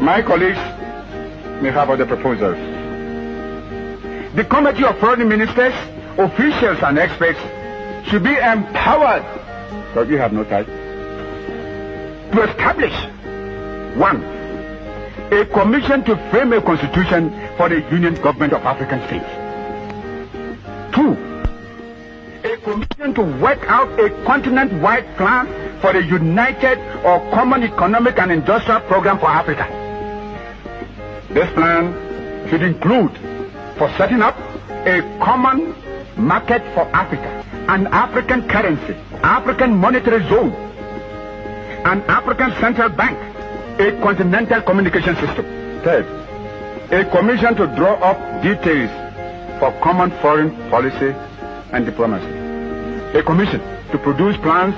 My colleagues may have other proposals. The Committee of Foreign Ministers, officials and experts should be empowered, but we have no time, to establish 1. A commission to frame a constitution for the Union Government of African States. 2. A commission to work out a continent-wide plan for the united or common economic and industrial program for Africa. This plan should include for setting up a common market for Africa, an African currency, African monetary zone, an African central bank, a continental communication system. 3rd, a commission to draw up details for common foreign policy and diplomacy. A commission to produce plans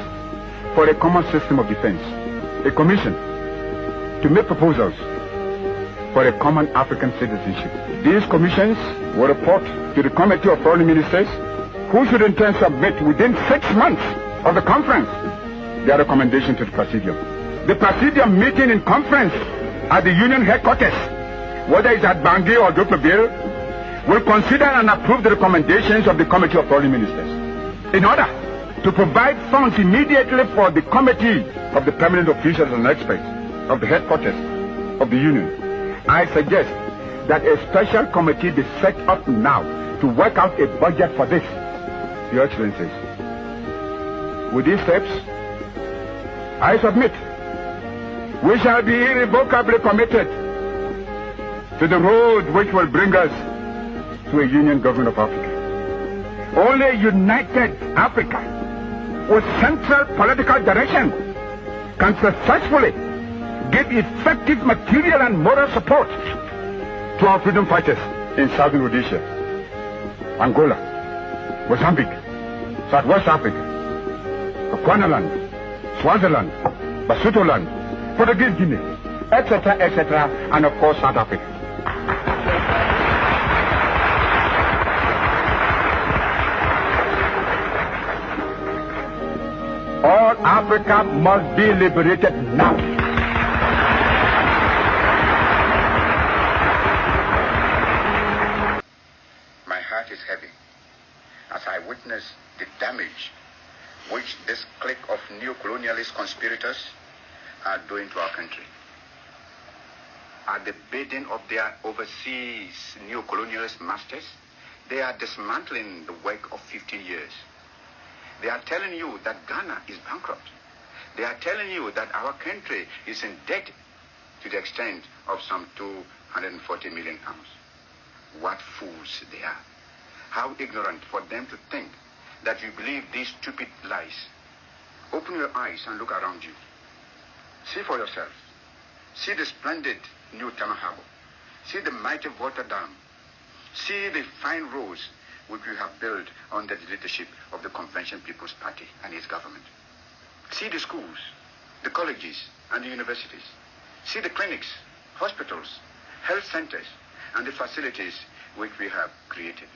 for a common system of defense. A commission to make proposals for a common African citizenship. These commissions will report to the Committee of Foreign Ministers, who should in turn submit within 6 months of the conference their recommendation to the Presidium. The Presidium meeting in conference at the Union headquarters, whether it's at Bangui or Dupleville, will consider and approve the recommendations of the Committee of Foreign Ministers. In order to provide funds immediately for the Committee of the Permanent Officials and Experts of the headquarters of the Union, I suggest that a special committee be set up now to work out a budget for this, Your Excellencies. With these steps, I submit we shall be irrevocably committed to the road which will bring us to a union government of Africa. Only a united Africa with central political direction can successfully give effective material and moral support to our freedom fighters in Southern Rhodesia, Angola, Mozambique, Southwest Africa, Bechuanaland, Swaziland, Basutoland, Portuguese Guinea, etc., and of course South Africa. All Africa must be liberated now. My heart is heavy as I witness the damage which this clique of neo-colonialist conspirators are doing to our country. At the bidding of their overseas neo-colonialist masters, they are dismantling the work of 50 years. They are telling you that Ghana is bankrupt. They are telling you that our country is in debt to the extent of some 240 million pounds. What fools they are. How ignorant for them to think that you believe these stupid lies. Open your eyes and look around you. See for yourself. See the splendid new Tama Harbor. See the mighty water dam. See the fine roads which we have built under the leadership of the Convention People's Party and its government. See the schools, the colleges, and the universities. See the clinics, hospitals, health centers, and the facilities which we have created.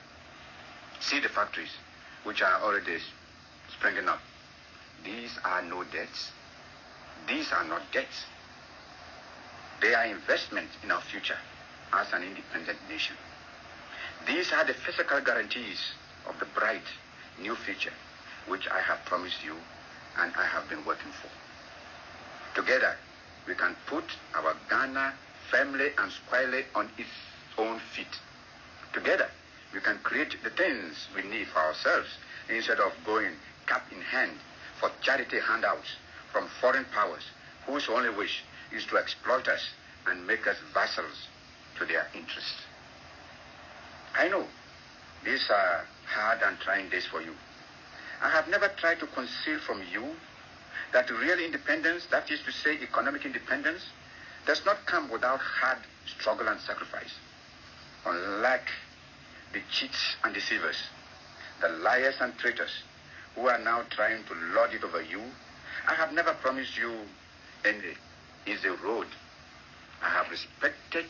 See the factories which are already springing up. These are no debts. These are not debts. They are investments in our future as an independent nation. These are the physical guarantees of the bright new future which I have promised you and I have been working for. Together, we can put our Ghana firmly and squarely on its own feet. Together, we can create the things we need for ourselves instead of going cap in hand for charity handouts from foreign powers whose only wish is to exploit us and make us vassals to their interests. I know these are hard and trying days for you. I have never tried to conceal from you that real independence, that is to say economic independence, does not come without hard struggle and sacrifice. Unlike the cheats and deceivers, the liars and traitors who are now trying to lord it over you, I have never promised you any easy road. I have respected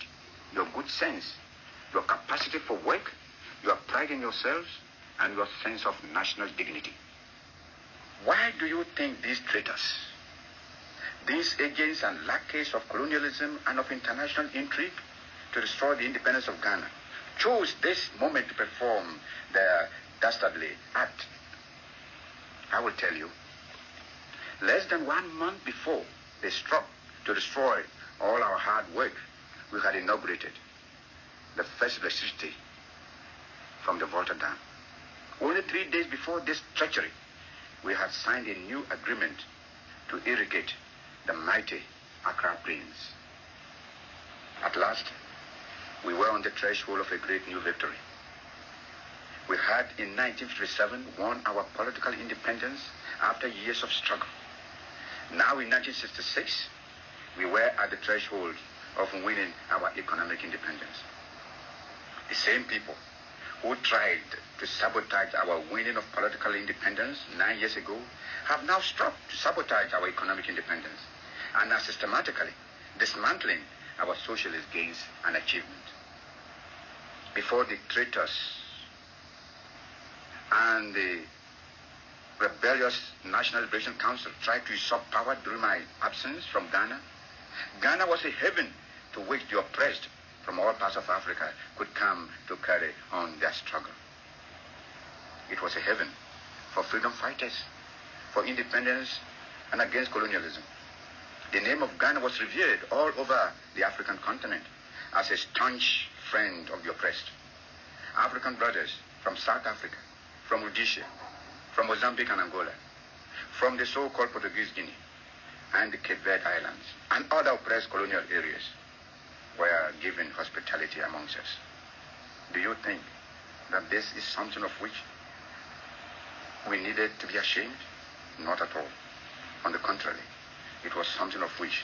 your good sense, your capacity for work, your pride in yourselves, and your sense of national dignity. Why do you think these traitors, These agents and lackeys of colonialism and of international intrigue to destroy the independence of Ghana chose this moment to perform their dastardly act. I will tell you, less than 1 month before they struck to destroy all our hard work, we had inaugurated the first electricity from the Volta Dam. Only 3 days before this treachery, we had signed a new agreement to irrigate the mighty Accra Plains. At last, we were on the threshold of a great new victory. We had, in 1957, won our political independence after years of struggle. Now, in 1966, we were at the threshold of winning our economic independence. The same people who tried to sabotage our winning of political independence 9 years ago have now struck to sabotage our economic independence and are systematically dismantling our socialist gains and achievements. Before the traitors and the rebellious National Liberation Council tried to usurp power during my absence from Ghana, Ghana was a haven to which the oppressed from all parts of Africa could come to carry on their struggle. It was a haven for freedom fighters, for independence and against colonialism. The name of Ghana was revered all over the African continent as a staunch friend of the oppressed. African brothers from South Africa, from Rhodesia, from Mozambique and Angola, from the so-called Portuguese Guinea and the Cape Verde Islands and other oppressed colonial areas were given hospitality amongst us. Do you think that this is something of which we needed to be ashamed? Not at all. On the contrary, it was something of which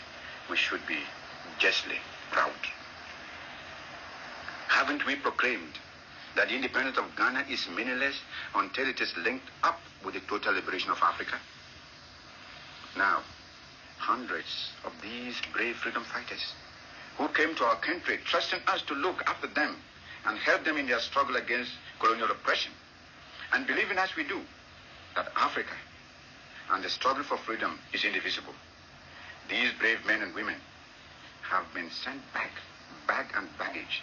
we should be justly proud. Haven't we proclaimed that the independence of Ghana is meaningless until it is linked up with the total liberation of Africa? Now, hundreds of these brave freedom fighters who came to our country trusting us to look after them and help them in their struggle against colonial oppression, and believing as we do that Africa and the struggle for freedom is indivisible. These brave men and women have been sent back, bag and baggage,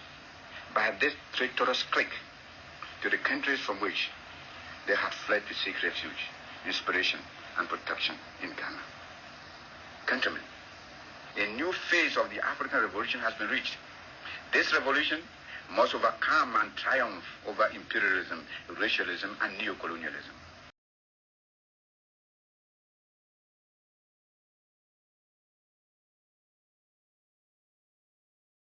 by this traitorous clique to the countries from which they had fled to seek refuge, inspiration, and protection in Ghana. Countrymen, a new phase of the African Revolution has been reached. This revolution must overcome and triumph over imperialism, racialism, and neocolonialism.